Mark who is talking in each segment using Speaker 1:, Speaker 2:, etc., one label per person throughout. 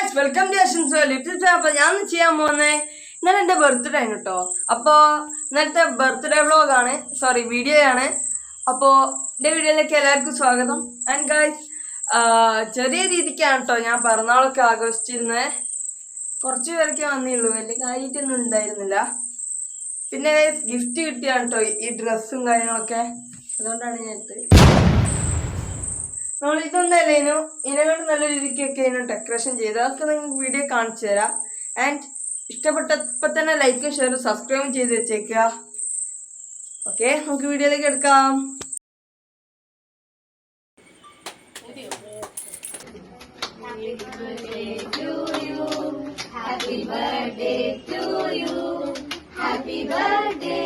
Speaker 1: Guys welcome to അഷൻസ് little ചാ. അപ്പോൾ ഞാൻ ചെയ്യാൻ പോകുന്നത് ഇന്നലെ എൻ്റെ ബർത്ത്ഡേ ആണ് കേട്ടോ. അപ്പോൾ ഇന്നലത്തെ ബർത്ത്ഡേ വ്ളോഗാണ്, സോറി വീഡിയോ ആണ്. അപ്പോൾ എൻ്റെ വീഡിയോയിലേക്ക് എല്ലാവർക്കും സ്വാഗതം. ആൻഡ് ഗൈസ് ചെറിയ രീതിക്കാണ് കേട്ടോ ഞാൻ പിറന്നാളൊക്കെ ആഘോഷിച്ചിരുന്നത്. കുറച്ച് പേരൊക്കെ വന്നിട്ടുള്ളൂ, വലിയ കാര്യമായിട്ടൊന്നും ഉണ്ടായിരുന്നില്ല. പിന്നെ ഗിഫ്റ്റ് കിട്ടിയാണ് കേട്ടോ ഈ ഡ്രസ്സും കാര്യങ്ങളൊക്കെ, അതുകൊണ്ടാണ് ഞാൻ എടുത്തത്. നമ്മൾ ഇതൊന്നല്ലേനു ഇതിനെക്കൊണ്ട് നല്ല രീതിക്കൊക്കെ ഇതിന് ഡെക്കറേഷൻ ചെയ്ത് അതൊക്കെ നിങ്ങൾക്ക് വീഡിയോ കാണിച്ചു തരാം. ആൻഡ് ഇഷ്ടപ്പെട്ടപ്പോൾ തന്നെ ലൈക്കും ഷെയറും സബ്സ്ക്രൈബും ചെയ്ത് വെച്ചേക്കുക. ഓക്കെ, നമുക്ക് വീഡിയോയിലേക്ക് എടുക്കാം.
Speaker 2: Happy birthday to you. Happy birthday to you. Happy birthday.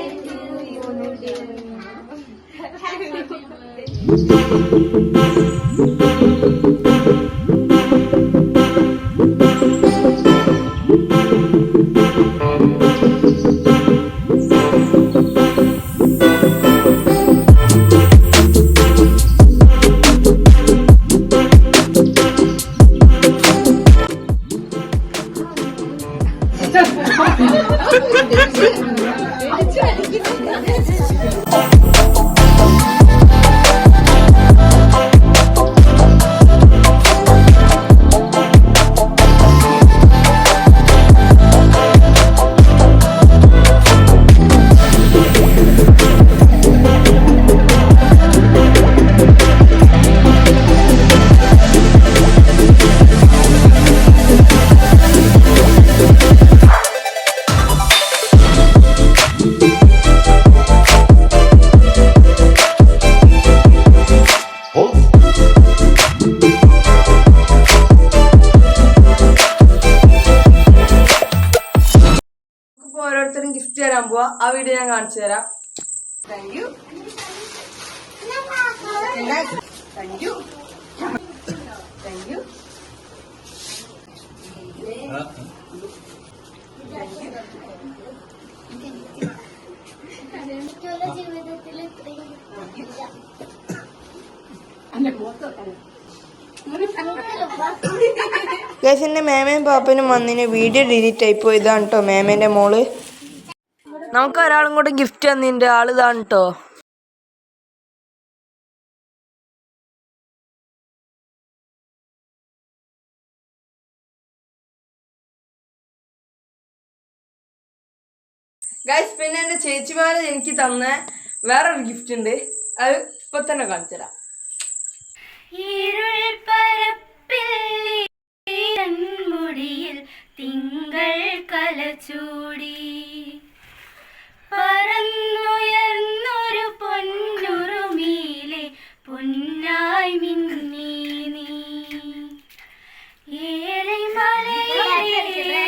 Speaker 1: ഓരോരുത്തരും ഗിഫ്റ്റ് തരാൻ പോവാ, ആ വീഡിയോ ഞാൻ കാണിച്ചു തരാം. Thank you thank you thank you. ഗൈസിന്റെ മേമയും പാപ്പനും വന്നിന് വീഡിയോ ഡിലീറ്റ് ആയി പോയതാണ് കേട്ടോ. മേമേന്റെ മോള് നമുക്ക് ഒരാളും കൂടെ ഗിഫ്റ്റ് തന്നിന്റെ ആളിതാണ് കേട്ടോ. ഗൈസ് പിന്നെ എന്റെ ചേച്ചിമാര് എനിക്ക് തന്ന വേറൊരു ഗിഫ്റ്റ് ഉണ്ട്, അത് ഇപ്പൊ തന്നെ കാണിച്ചു തരാം.
Speaker 2: മുടിയിൽ തിങ്കൾ കലചൂടി പറന്നുയർന്നൊരു പൊന്നുറുമീലെ പൊന്നായി മിന്നി നീ ഏലമലയിലെ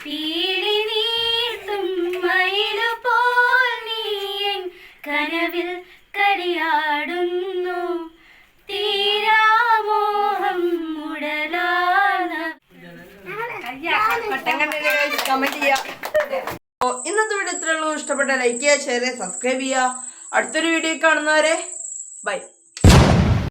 Speaker 2: പീലി നീർത്തും മയിലുപോൽ നീയൻ കനവിൽ കളിയാടുന്നു തീരാമോഹം ഉടലാന.
Speaker 1: ഇന്നത്തെ വീഡിയോ ഇത്രയുള്ളൂ. ഇഷ്ടപ്പെട്ട ലൈക്ക് ചെയ്യുക, ഷെയർ ചെയ്യുക, സബ്സ്ക്രൈബ് ചെയ്യുക. അടുത്തൊരു വീഡിയോ കാണുന്നവരെ ബൈ.